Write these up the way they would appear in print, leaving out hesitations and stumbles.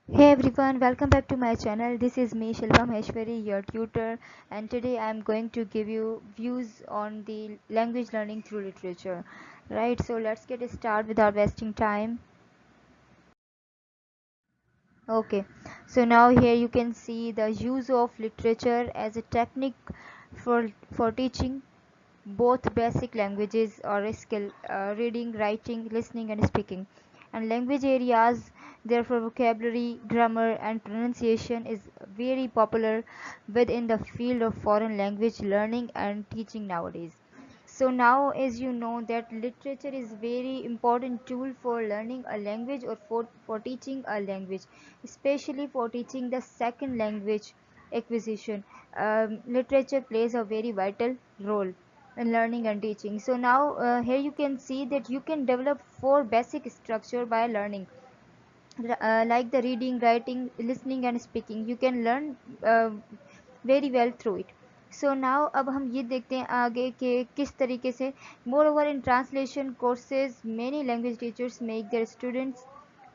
Hey everyone, welcome back to my channel. This is me, Shilpa Maheshwari, your tutor, and today I am going to give you views on the language learning through literature. Right, so let's get started without wasting time. Okay, so now here you can see the use of literature as a technique for teaching both basic languages or a skill, reading, writing, listening and speaking, and language areas. Therefore vocabulary, grammar and pronunciation is very popular within the field of foreign language learning and teaching nowadays. So now, as you know, that literature is very important tool for learning a language or for teaching a language, especially for teaching the second language acquisition. Literature plays a very vital role in learning and teaching. So now here you can see that you can develop four basic structure by learning, like the reading, writing, listening and speaking. You can learn very well through it. So now अब हम ये देखते हैं आगे कि किस तरीके से moreover in translation courses many language teachers make their students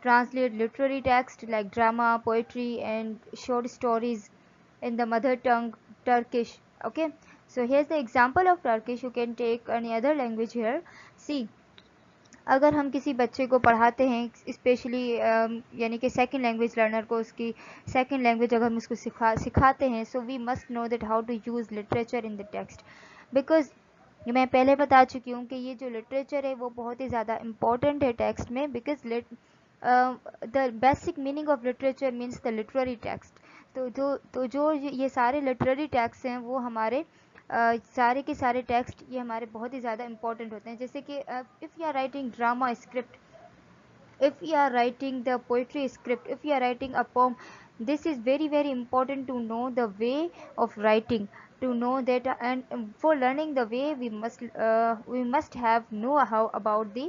translate literary text like drama, poetry and short stories in the mother tongue Turkish. Okay, so here's the example of Turkish. You can take any other language here. See, अगर हम किसी बच्चे को पढ़ाते हैं specially यानी कि second language learner को उसकी सेकंड लैंग्वेज अगर हम उसको सिखाते हैं, so we must know that how to use literature in the text, because मैं पहले बता चुकी हूँ कि ये जो लिटरेचर है वो बहुत ही ज़्यादा इम्पॉर्टेंट है टेक्स्ट में, because the basic meaning of literature means the literary text. तो जो ये सारे लिटरेरी टेक्स्ट हैं वो हमारे सारे के सारे टेक्स्ट ये हमारे बहुत ही ज़्यादा इंपॉर्टेंट होते हैं. जैसे कि if you are writing drama script, if you are writing the poetry script, if you are writing a poem, this is very important to know the way of writing, to know that, and for learning the way we must have know how about the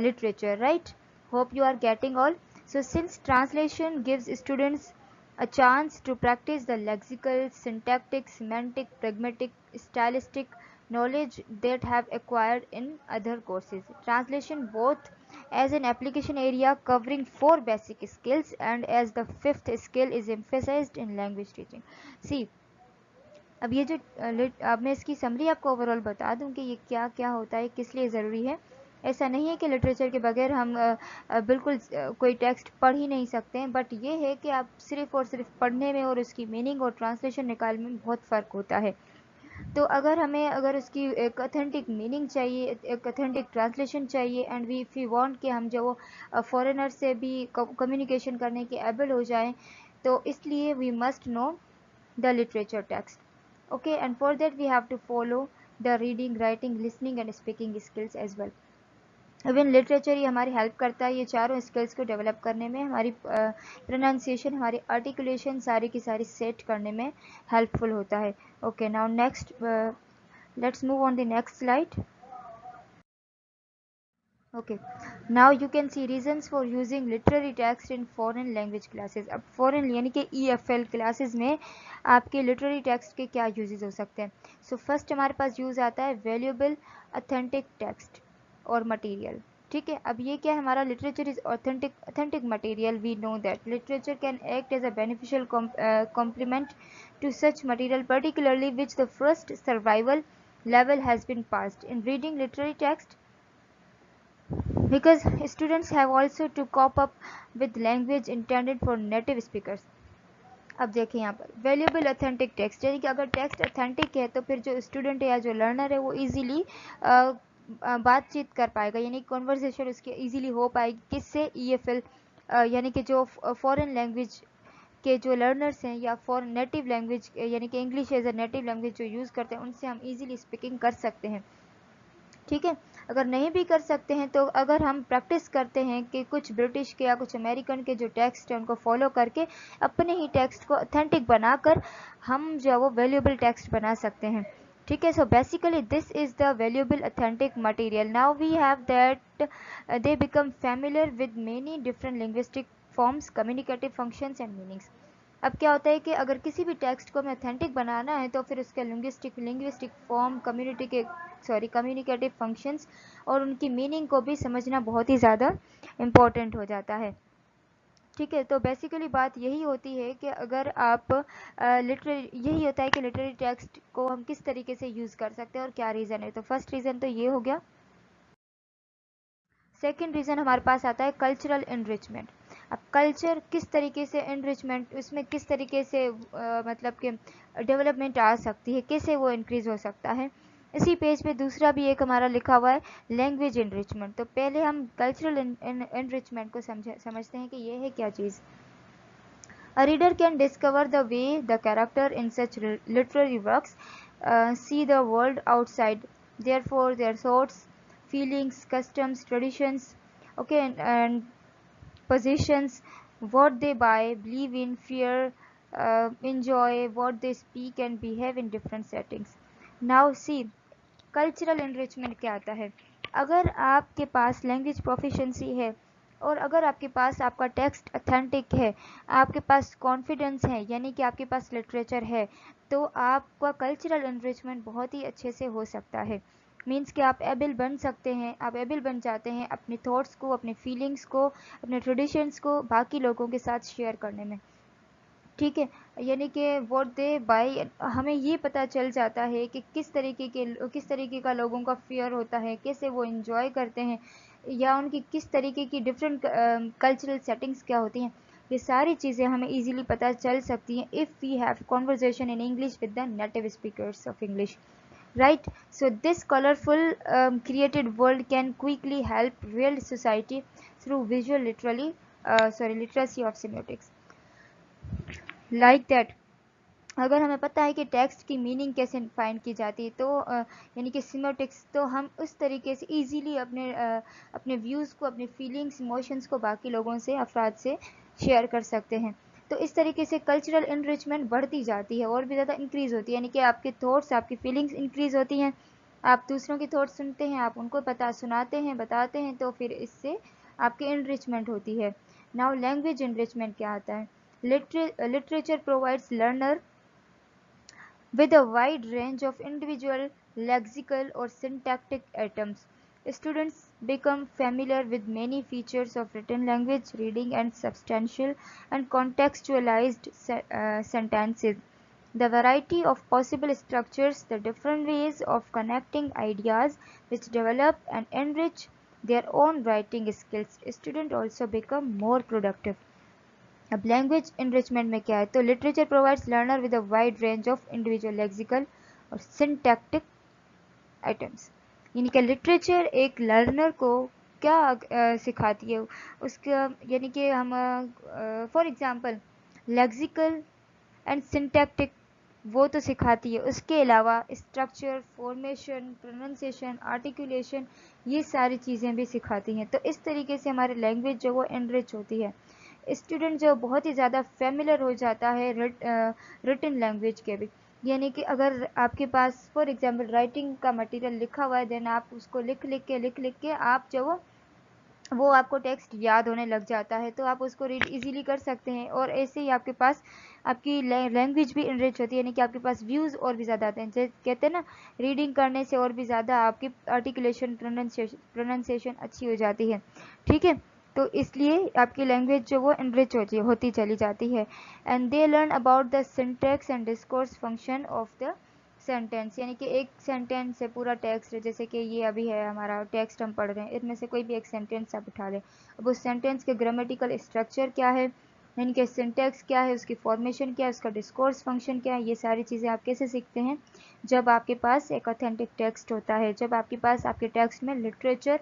literature, right? Hope you are getting all. So since translation gives students a chance to practice the lexical, syntactic, semantic, pragmatic, stylistic knowledge that have acquired in other courses, translation both as an application area covering four basic skills and as the fifth skill is emphasized in language teaching. See, अब ये जो अब मैं इसकी summary आपको overall बता दूं कि ये क्या क्या होता है, किस लिए ज़रूरी है. ऐसा नहीं है कि लिटरेचर के बगैर हम बिल्कुल कोई टेक्स्ट पढ़ ही नहीं सकते हैं, बट ये है कि आप सिर्फ और सिर्फ पढ़ने में और उसकी मीनिंग और ट्रांसलेशन निकालने में बहुत फ़र्क होता है. तो अगर उसकी एक ऑथेंटिक मीनिंग चाहिए, एक ऑथेंटिक ट्रांसलेशन चाहिए, and we if you want कि हम जो फॉरेनर से भी कम्युनिकेशन करने के एबल हो जाएं, तो इसलिए we must know the literature text. Okay, and for that we have to follow the reading, writing, listening and speaking skills as well. Even literature ही हमारी हेल्प करता है ये चारों स्किल्स को डेवलप करने में, हमारी प्रोनाउंसिएशन, हमारी आर्टिकुलेशन सारी की सारी सेट करने में हेल्पफुल होता है. Okay, now next let's move on the next slide. Okay, now you can see reasons for using literary text in foreign language classes. अब फॉरेन यानी कि EFL क्लासेस में आपके लिटरेरी टेक्स्ट के क्या यूजेस हो सकते हैं. सो फर्स्ट हमारे पास यूज़ आता है वैल्यूएबल ऑथेंटिक टेक्स्ट और मटेरियल. ठीक है, अब ये क्या है, हमारा literature is authentic material. We know that literature can act as a beneficial complement to such material, particularly which the first survival level has been passed in reading literary text, because students have also to cope up with language intended for native speakers. अब देखिए यहाँ पर valuable authentic text, यानी कि अगर text authentic है तो फिर जो स्टूडेंट है या जो लर्नर है वो इजीली बातचीत कर पाएगा, यानी कॉन्वर्सेशन उसकी इजीली हो पाएगी. किससे? EFL यानी कि जो फॉरेन लैंग्वेज के जो लर्नर्स हैं या फॉरेन नेटिव लैंग्वेज यानी कि English as a native language जो यूज़ करते हैं, उनसे हम इजीली स्पीकिंग कर सकते हैं. ठीक है, अगर नहीं भी कर सकते हैं तो अगर हम प्रैक्टिस करते हैं कि कुछ ब्रिटिश के या कुछ अमेरिकन के जो टेक्स्ट हैं उनको फॉलो करके अपने ही टेक्स्ट को ऑथेंटिक बनाकर हम जो है वो वैल्यूएबल टेक्स्ट बना सकते हैं. ठीक है, so basically this is the valuable authentic material. Now we have that they become familiar with many different linguistic forms, communicative functions and meanings. अब क्या होता है कि अगर किसी भी टेक्स्ट को हमें ऑथेंटिक बनाना है तो फिर उसके लिंग्विस्टिक फॉर्म, कम्युनिकेटिव फंक्शंस और उनकी मीनिंग को भी समझना बहुत ही ज़्यादा इम्पोर्टेंट हो जाता है. ठीक है, तो बेसिकली बात यही होती है कि अगर आप यही होता है कि लिटरेरी टेक्स्ट को हम किस तरीके से यूज़ कर सकते हैं और क्या रीज़न है। तो फर्स्ट रीज़न तो ये हो गया। सेकेंड रीज़न हमारे पास आता है कल्चरल इनरिचमेंट। अब कल्चर किस तरीके से इनरिचमेंट, उसमें किस तरीके से मतलब कि डेवलपमेंट आ सकती है, कैसे वो इंक्रीज हो सकता है। इसी पेज पे दूसरा भी एक हमारा लिखा हुआ है लैंग्वेज इनरिचमेंट। तो पहले हम कल्चरल इनरिचमेंट को समझते हैं कि ये है क्या चीज़। A reader can discover the way the character in such literary works see the world outside. Therefore, their thoughts, feelings, customs, traditions, okay, and positions, what they buy, believe in, fear, enjoy, what they speak and behave in different settings. Now, see, cultural enrichment क्या आता है। अगर आपके पास language proficiency है और अगर आपके पास आपका टेक्स्ट अथेंटिक है, आपके पास कॉन्फिडेंस है, यानी कि आपके पास लिटरेचर है, तो आपका कल्चरल एनरिचमेंट बहुत ही अच्छे से हो सकता है। मीन्स कि आप एबल बन सकते हैं, आप एबल बन जाते हैं अपने थॉट्स को, अपने फीलिंग्स को, अपने ट्रेडिशंस को बाकी लोगों के साथ शेयर करने में। ठीक है, यानी कि व्हाट दे बाय, हमें ये पता चल जाता है कि किस तरीके का लोगों का फियर होता है, कैसे वो एंजॉय करते हैं, या उनकी किस तरीके की डिफरेंट कल्चरल सेटिंग्स क्या होती हैं। ये सारी चीज़ें हमें इजीली पता चल सकती हैं if we have conversation in English with the native speakers of English, right? So this colorful created world can quickly help real society through visual literacy of semiotics, like that। अगर हमें पता है कि text की meaning कैसे find की जाती है, तो यानी कि सिमोटिक्स, तो हम उस तरीके से इजीली अपने व्यूज़ को, अपने फीलिंग्स, इमोशंस को बाकी लोगों से, अफराद से शेयर कर सकते हैं। तो इस तरीके से कल्चरल इनरिचमेंट बढ़ती जाती है और भी ज़्यादा इंक्रीज़ होती है, यानी कि आपके थॉट्स, आपकी फीलिंग्स इंक्रीज़ होती हैं। आप दूसरों की थॉट्स सुनते हैं, आप उनको सुनाते हैं, बताते हैं, तो फिर इससे आपकी इनरिचमेंट होती है। नाउ लैंग्वेज इनरिचमेंट क्या आता है। Literature provides learner with a wide range of individual lexical or syntactic items. Students become familiar with many features of written language, reading and substantial and contextualized sentences. The variety of possible structures, the different ways of connecting ideas which develop and enrich their own writing skills. Students also become more productive. अब language enrichment में क्या है, तो literature provides learner with a wide range of individual lexical और syntactic items. यानी कि literature एक learner को क्या सिखाती है उसका, यानी कि हम for example lexical and syntactic वो तो सिखाती है, उसके अलावा स्ट्रक्चर, फॉर्मेशन, प्रोनाउंसिएशन, आर्टिकुलेशन, ये सारी चीज़ें भी सिखाती हैं। तो इस तरीके से हमारी लैंग्वेज जो वो एनरिच होती है। स्टूडेंट जो बहुत ही ज़्यादा फेमिलियर हो जाता है रिटन लैंग्वेज के भी, यानी कि अगर आपके पास फॉर एग्जांपल राइटिंग का मटेरियल लिखा हुआ है, देन आप उसको लिख लिख के आप जो वो आपको टेक्स्ट याद होने लग जाता है, तो आप उसको रीड इजीली कर सकते हैं। और ऐसे ही आपके पास आपकी लैंग्वेज भी इनरिच होती है, यानी कि आपके पास व्यूज़ और भी ज़्यादा आते हैं। जैसे कहते हैं ना, रीडिंग करने से और भी ज़्यादा आपकी आर्टिकुलेशन, प्रोनाउंसिएशन अच्छी हो जाती है। ठीक है, तो इसलिए आपकी लैंग्वेज जो वो इनरिच होती चली जाती है। And they learn about the syntax and discourse function of the sentence, यानी कि एक सेंटेंस है पूरा टेक्स्ट है, जैसे कि ये अभी है हमारा टेक्स्ट हम पढ़ रहे हैं, इसमें से कोई भी एक सेंटेंस आप उठा लें। अब उस सेंटेंस के ग्रामेटिकल स्ट्रक्चर क्या है, यानी कि सिंटैक्स क्या है, उसकी फॉर्मेशन क्या है, उसका डिस्कोर्स फंक्शन क्या है, ये सारी चीज़ें आप कैसे सीखते हैं, जब आपके पास एक ऑथेंटिक टेक्स्ट होता है, जब आपके पास आपके टेक्स्ट में लिटरेचर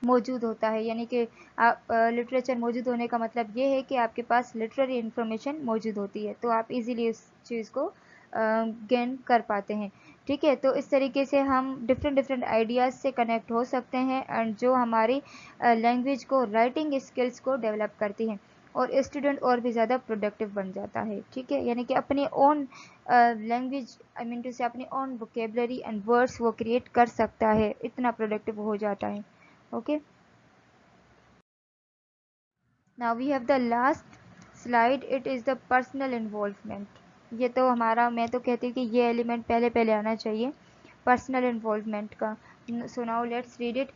मौजूद होता है। यानी कि आप लिटरेचर मौजूद होने का मतलब ये है कि आपके पास लिटरेरी इन्फॉर्मेशन मौजूद होती है, तो आप इजीली उस चीज़ को गेन कर पाते हैं। ठीक है, तो इस तरीके से हम डिफरेंट आइडियाज़ से कनेक्ट हो सकते हैं, एंड जो हमारी लैंग्वेज को, राइटिंग स्किल्स को डेवलप करती हैं, और स्टूडेंट और भी ज़्यादा प्रोडक्टिव बन जाता है। ठीक है, यानी कि अपनी own language, I mean to say अपनी ओन वोकेबलरी एंड वर्ड्स वो क्रिएट कर सकता है, इतना प्रोडक्टिव हो जाता है। Okay, now we have the last slide, it is the personal involvement। ये तो हमारा, मैं तो कहती हूँ कि ये एलिमेंट पहले पहले आना चाहिए पर्सनल इन्वॉल्वमेंट का। So now let's read it.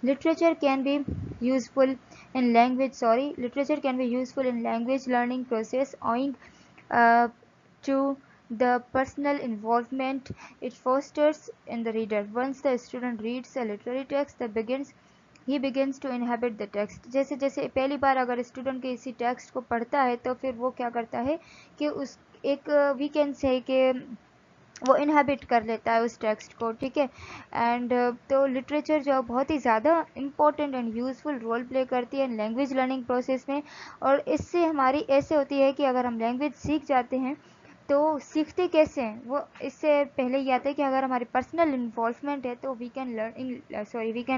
Literature can be useful in language, literature can be useful in language learning process owing to the personal involvement it fosters in the reader. Once the student reads a literary text, he begins to inhabit the text. जैसे जैसे पहली बार अगर student किसी text को पढ़ता है तो फिर वो क्या करता है कि उस एक वी कैन से कि वो इनहेबिट कर लेता है उस टेक्स्ट को, ठीक है। एंड तो लिटरेचर जो बहुत ही ज़्यादा important and useful role play करती है लैंग्वेज लर्निंग प्रोसेस में। और इससे हमारी ऐसे होती है कि अगर हम लैंग्वेज सीख जाते हैं तो सीखते कैसे हैं वो इससे पहले ये आता है कि अगर हमारी पर्सनल इन्वॉल्वमेंट है तो we can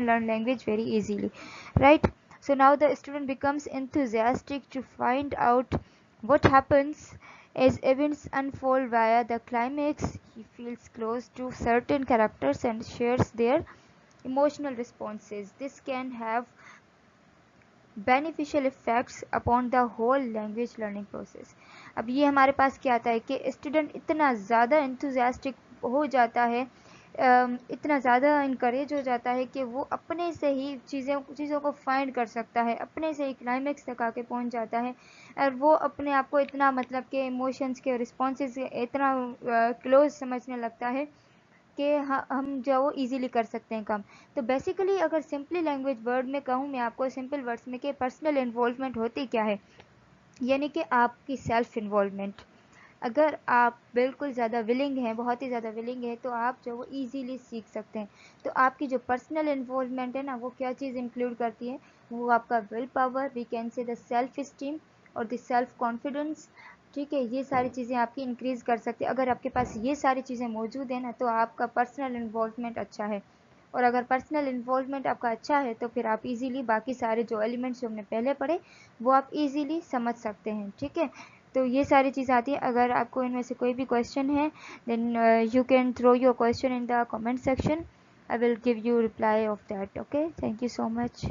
learn language very easily, right. So now the student becomes enthusiastic to find out what happens as events unfold via the climax. He feels close to certain characters and shares their emotional responses. This can have beneficial effects upon the whole language learning process. अब ये हमारे पास क्या आता है कि student इतना ज़्यादा enthusiastic हो जाता है, इतना ज़्यादा इनकरेज हो जाता है कि वो अपने से ही चीज़ों को फाइंड कर सकता है, अपने से ही क्लाइमेक्स तक आके पहुंच जाता है। और वो अपने आप को इतना मतलब के इमोशंस के रिस्पॉन्सेज इतना क्लोज समझने लगता है कि हम जो वो इजीली कर सकते हैं काम। तो बेसिकली अगर सिंपली लैंग्वेज वर्ड में कहूँ मैं आपको सिंपल वर्ड्स में कि पर्सनल इन्वॉल्वमेंट होती क्या है, यानी कि आपकी सेल्फ इन्वॉल्वमेंट। अगर आप बिल्कुल ज़्यादा विलिंग हैं, बहुत ही ज़्यादा विलिंग है, तो आप जो वो ईजीली सीख सकते हैं। तो आपकी जो पर्सनल इन्वॉल्वमेंट है ना, वो क्या चीज़ इंक्लूड करती है, वो आपका will power, we can say the self esteem और द सेल्फ कॉन्फिडेंस, ठीक है। ये सारी चीज़ें आपकी इंक्रीज़ कर सकती है। अगर आपके पास ये सारी चीज़ें मौजूद है ना, तो आपका पर्सनल इन्वॉल्वमेंट अच्छा है। और अगर पर्सनल इन्वॉल्वमेंट आपका अच्छा है तो फिर आप इजीली बाकी सारे जो एलिमेंट्स जो हमने पहले पढ़े वो आप इजीली समझ सकते हैं, ठीक है। तो ये सारी चीज़ आती है। अगर आपको इनमें से कोई भी क्वेश्चन है then you can throw your question in the comment section, I will give you reply of that. Okay, thank you so much.